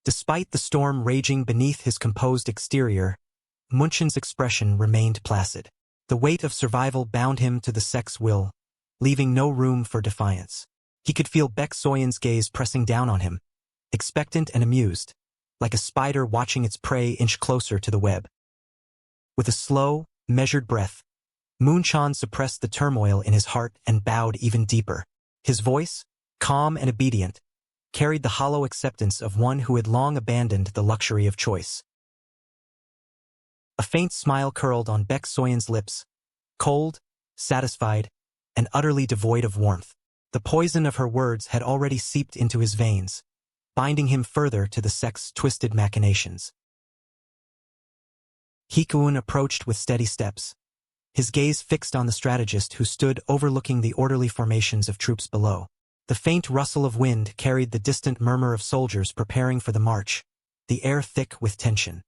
Despite the storm raging beneath his composed exterior, Munchen's expression remained placid. The weight of survival bound him to the sect's will, leaving no room for defiance. He could feel Baek Soyan's gaze pressing down on him, expectant and amused, like a spider watching its prey inch closer to the web. With a slow, measured breath, Munchan suppressed the turmoil in his heart and bowed even deeper. His voice, calm and obedient, carried the hollow acceptance of one who had long abandoned the luxury of choice. A faint smile curled on Baek Soyan's lips, cold, satisfied, and utterly devoid of warmth. The poison of her words had already seeped into his veins, binding him further to the sect's twisted machinations. Hikuun approached with steady steps, his gaze fixed on the strategist who stood overlooking the orderly formations of troops below. The faint rustle of wind carried the distant murmur of soldiers preparing for the march, the air thick with tension.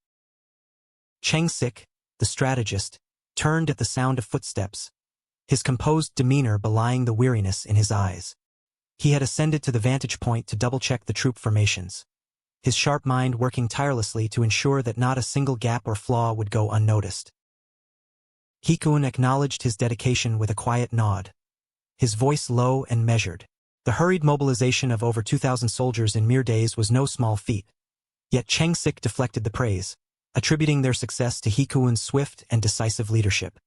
Cheng-sik, the strategist, turned at the sound of footsteps, his composed demeanor belying the weariness in his eyes. He had ascended to the vantage point to double-check the troop formations, his sharp mind working tirelessly to ensure that not a single gap or flaw would go unnoticed. Hikuun acknowledged his dedication with a quiet nod, his voice low and measured. The hurried mobilization of over 2,000 soldiers in mere days was no small feat, yet Cheng-sik deflected the praise, attributing their success to Hikuun's swift and decisive leadership.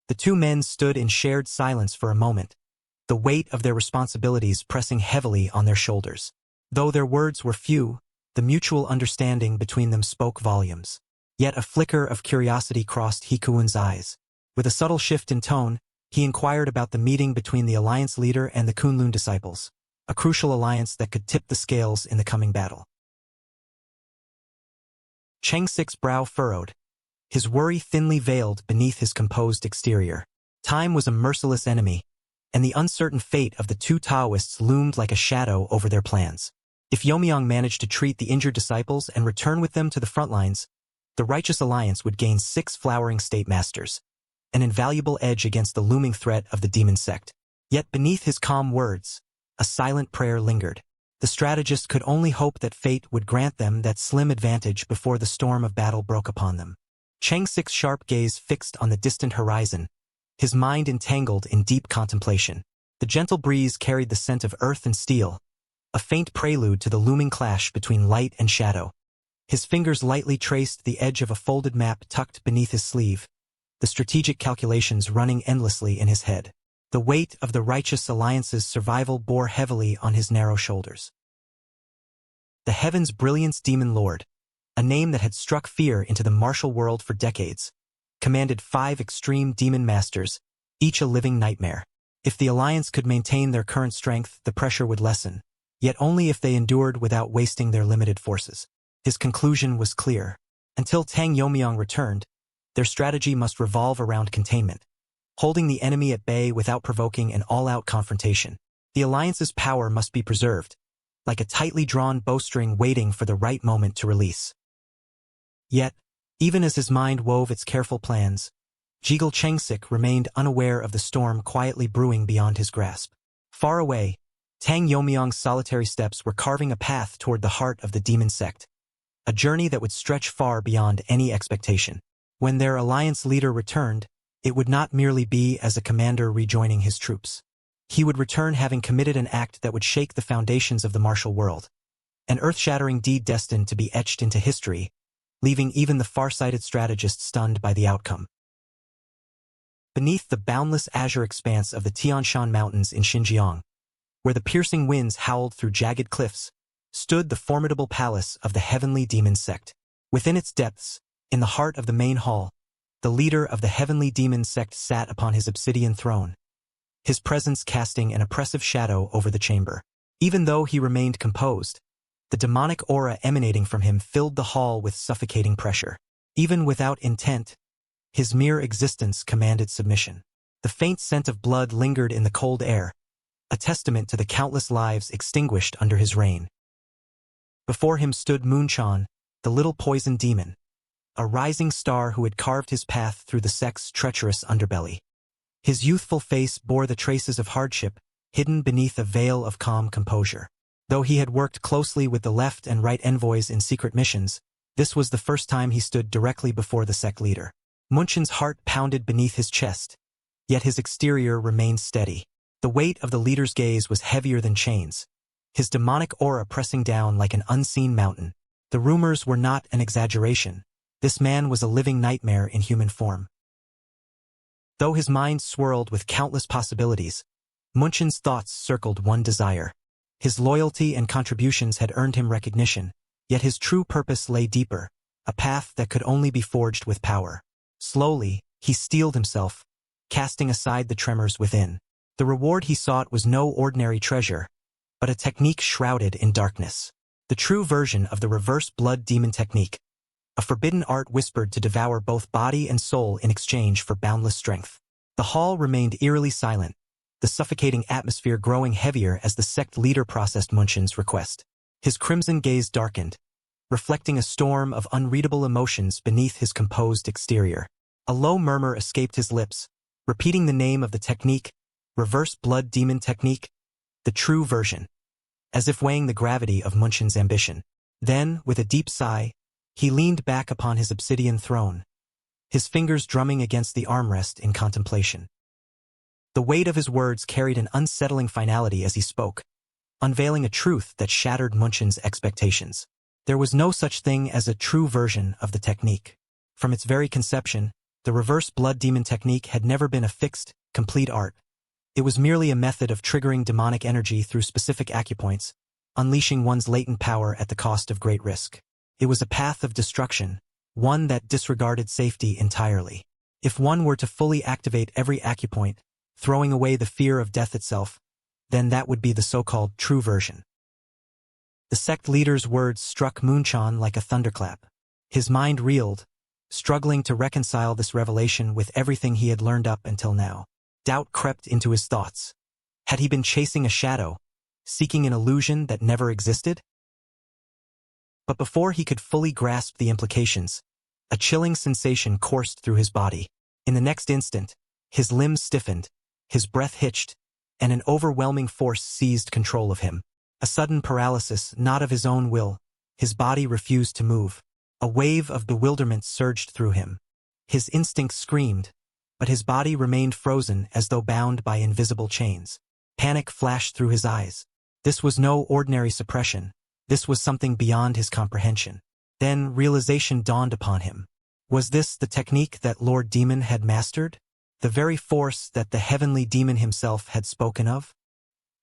The two men stood in shared silence for a moment, the weight of their responsibilities pressing heavily on their shoulders. Though their words were few, the mutual understanding between them spoke volumes. Yet a flicker of curiosity crossed Hikuun's eyes. With a subtle shift in tone, he inquired about the meeting between the alliance leader and the Kunlun disciples, a crucial alliance that could tip the scales in the coming battle. Cheng-sik's brow furrowed, his worry thinly veiled beneath his composed exterior. Time was a merciless enemy, and the uncertain fate of the two Taoists loomed like a shadow over their plans. If Yeon-Myeong managed to treat the injured disciples and return with them to the front lines, the righteous alliance would gain 6 flowering state masters, an invaluable edge against the looming threat of the demon sect. Yet beneath his calm words, a silent prayer lingered. The strategist could only hope that fate would grant them that slim advantage before the storm of battle broke upon them. Cheng-sik's sharp gaze fixed on the distant horizon, his mind entangled in deep contemplation. The gentle breeze carried the scent of earth and steel, a faint prelude to the looming clash between light and shadow. His fingers lightly traced the edge of a folded map tucked beneath his sleeve, the strategic calculations running endlessly in his head. The weight of the righteous alliance's survival bore heavily on his narrow shoulders. The Heaven's Brilliance Demon Lord, a name that had struck fear into the martial world for decades, commanded 5 extreme demon masters, each a living nightmare. If the alliance could maintain their current strength, the pressure would lessen, yet only if they endured without wasting their limited forces. His conclusion was clear. Until Tang Yeon-Myeong returned, their strategy must revolve around containment, holding the enemy at bay without provoking an all-out confrontation. The alliance's power must be preserved, like a tightly drawn bowstring waiting for the right moment to release. Yet, even as his mind wove its careful plans, Jigel Cheng-sik remained unaware of the storm quietly brewing beyond his grasp. Far away, Tang Yeon-Myeong's solitary steps were carving a path toward the heart of the demon sect, a journey that would stretch far beyond any expectation. When their alliance leader returned, it would not merely be as a commander rejoining his troops. He would return having committed an act that would shake the foundations of the martial world, an earth-shattering deed destined to be etched into history, leaving even the far-sighted strategist stunned by the outcome. Beneath the boundless azure expanse of the Tian Shan Mountains in Xinjiang, where the piercing winds howled through jagged cliffs, stood the formidable palace of the heavenly demon sect. Within its depths, in the heart of the main hall, the leader of the heavenly demon sect sat upon his obsidian throne, his presence casting an oppressive shadow over the chamber. Even though he remained composed, the demonic aura emanating from him filled the hall with suffocating pressure. Even without intent, his mere existence commanded submission. The faint scent of blood lingered in the cold air, a testament to the countless lives extinguished under his reign. Before him stood Munchan, the little poison demon, a rising star who had carved his path through the sect's treacherous underbelly. His youthful face bore the traces of hardship, hidden beneath a veil of calm composure. Though he had worked closely with the left and right envoys in secret missions, this was the first time he stood directly before the sect leader. Munchen's heart pounded beneath his chest, yet his exterior remained steady. The weight of the leader's gaze was heavier than chains, his demonic aura pressing down like an unseen mountain. The rumors were not an exaggeration. This man was a living nightmare in human form. Though his mind swirled with countless possibilities, Munchen's thoughts circled one desire. His loyalty and contributions had earned him recognition, yet his true purpose lay deeper, a path that could only be forged with power. Slowly, he steeled himself, casting aside the tremors within. The reward he sought was no ordinary treasure, but a technique shrouded in darkness. The true version of the reverse blood demon technique, a forbidden art whispered to devour both body and soul in exchange for boundless strength. The hall remained eerily silent, the suffocating atmosphere growing heavier as the sect leader processed Munchen's request. His crimson gaze darkened, reflecting a storm of unreadable emotions beneath his composed exterior. A low murmur escaped his lips, repeating the name of the technique, reverse blood demon technique, the true version, as if weighing the gravity of Munchen's ambition. Then, with a deep sigh, he leaned back upon his obsidian throne, his fingers drumming against the armrest in contemplation. The weight of his words carried an unsettling finality as he spoke, unveiling a truth that shattered Munchen's expectations. There was no such thing as a true version of the technique. From its very conception, the reverse blood demon technique had never been a fixed, complete art. It was merely a method of triggering demonic energy through specific acupoints, unleashing one's latent power at the cost of great risk. It was a path of destruction, one that disregarded safety entirely. If one were to fully activate every acupoint, throwing away the fear of death itself, then that would be the so-called true version. The sect leader's words struck Munchan like a thunderclap. His mind reeled, struggling to reconcile this revelation with everything he had learned up until now. Doubt crept into his thoughts. Had he been chasing a shadow, seeking an illusion that never existed? But before he could fully grasp the implications, a chilling sensation coursed through his body. In the next instant, his limbs stiffened, his breath hitched, and an overwhelming force seized control of him. A sudden paralysis, not of his own will. His body refused to move. A wave of bewilderment surged through him. His instincts screamed, but his body remained frozen as though bound by invisible chains. Panic flashed through his eyes. This was no ordinary suppression. This was something beyond his comprehension. Then realization dawned upon him. Was this the technique that Lord Demon had mastered? The very force that the heavenly demon himself had spoken of?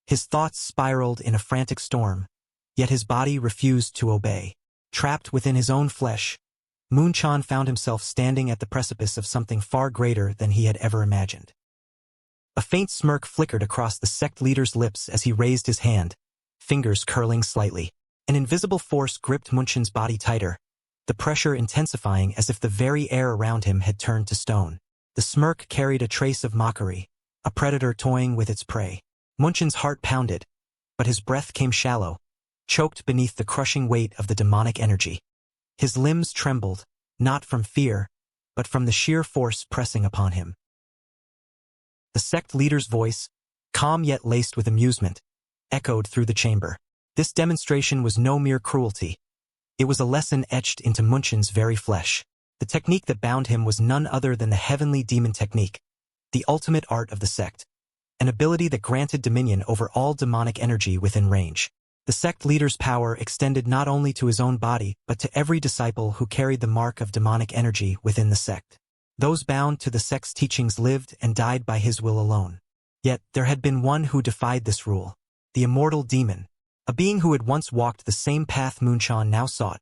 His thoughts spiraled in a frantic storm, yet his body refused to obey. Trapped within his own flesh, Munchan found himself standing at the precipice of something far greater than he had ever imagined. A faint smirk flickered across the sect leader's lips as he raised his hand, fingers curling slightly. An invisible force gripped Munchan's body tighter, the pressure intensifying as if the very air around him had turned to stone. The smirk carried a trace of mockery, a predator toying with its prey. Munchan's heart pounded, but his breath came shallow, choked beneath the crushing weight of the demonic energy. His limbs trembled, not from fear, but from the sheer force pressing upon him. The sect leader's voice, calm yet laced with amusement, echoed through the chamber. This demonstration was no mere cruelty. It was a lesson etched into Munchan's very flesh. The technique that bound him was none other than the heavenly demon technique, the ultimate art of the sect, an ability that granted dominion over all demonic energy within range. The sect leader's power extended not only to his own body, but to every disciple who carried the mark of demonic energy within the sect. Those bound to the sect's teachings lived and died by his will alone. Yet there had been one who defied this rule, the immortal demon, a being who had once walked the same path Munchan now sought,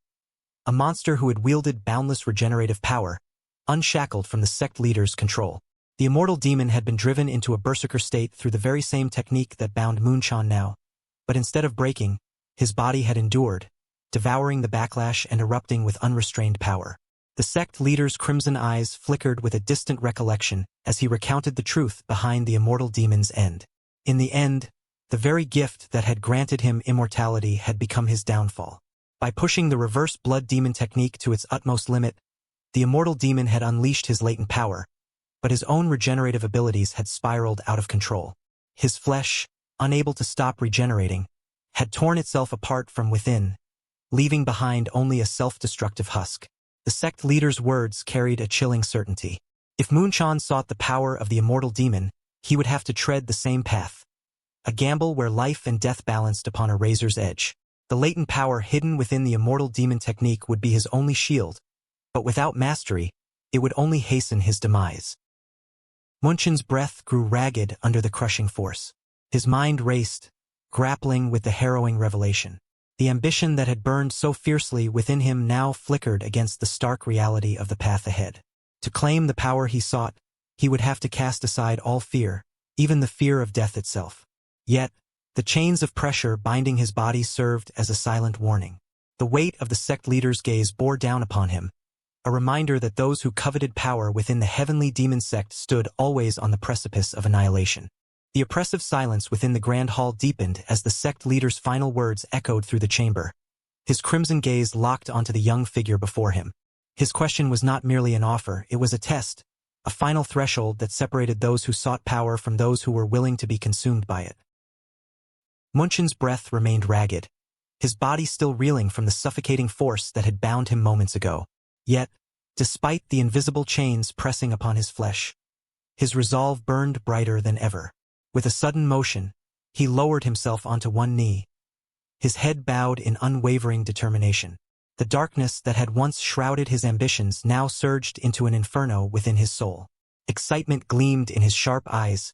a monster who had wielded boundless regenerative power, unshackled from the sect leader's control. The immortal demon had been driven into a berserker state through the very same technique that bound Munchan now, but instead of breaking, his body had endured, devouring the backlash and erupting with unrestrained power. The sect leader's crimson eyes flickered with a distant recollection as he recounted the truth behind the immortal demon's end. In the end, the very gift that had granted him immortality had become his downfall. By pushing the reverse blood demon technique to its utmost limit, the immortal demon had unleashed his latent power, but his own regenerative abilities had spiraled out of control. His flesh, unable to stop regenerating, had torn itself apart from within, leaving behind only a self-destructive husk. The sect leader's words carried a chilling certainty. If Moonchon sought the power of the immortal demon, he would have to tread the same path. A gamble where life and death balanced upon a razor's edge. The latent power hidden within the immortal demon technique would be his only shield, but without mastery, it would only hasten his demise. Munchon's breath grew ragged under the crushing force. His mind raced, grappling with the harrowing revelation. The ambition that had burned so fiercely within him now flickered against the stark reality of the path ahead. To claim the power he sought, he would have to cast aside all fear, even the fear of death itself. Yet, the chains of pressure binding his body served as a silent warning. The weight of the sect leader's gaze bore down upon him, a reminder that those who coveted power within the heavenly demon sect stood always on the precipice of annihilation. The oppressive silence within the grand hall deepened as the sect leader's final words echoed through the chamber. His crimson gaze locked onto the young figure before him. His question was not merely an offer, it was a test, a final threshold that separated those who sought power from those who were willing to be consumed by it. Munchon's breath remained ragged, his body still reeling from the suffocating force that had bound him moments ago. Yet, despite the invisible chains pressing upon his flesh, his resolve burned brighter than ever. With a sudden motion, he lowered himself onto one knee, his head bowed in unwavering determination. The darkness that had once shrouded his ambitions now surged into an inferno within his soul. Excitement gleamed in his sharp eyes,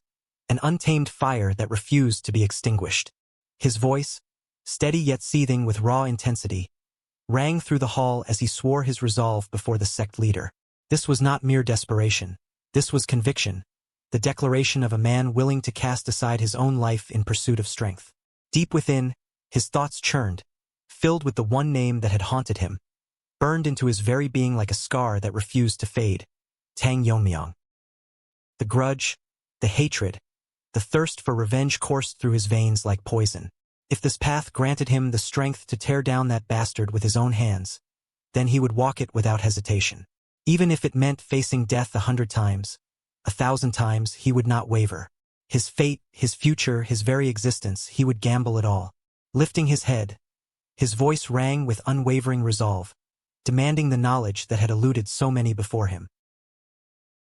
an untamed fire that refused to be extinguished. His voice, steady yet seething with raw intensity, rang through the hall as he swore his resolve before the sect leader. This was not mere desperation. This was conviction, the declaration of a man willing to cast aside his own life in pursuit of strength. Deep within, his thoughts churned, filled with the one name that had haunted him, burned into his very being like a scar that refused to fade: Tang Yeon-Myeong. The grudge, the hatred, the thirst for revenge coursed through his veins like poison. If this path granted him the strength to tear down that bastard with his own hands, then he would walk it without hesitation. Even if it meant facing death 100 times, 1,000 times, he would not waver. His fate, his future, his very existence, he would gamble it all. Lifting his head, his voice rang with unwavering resolve, demanding the knowledge that had eluded so many before him.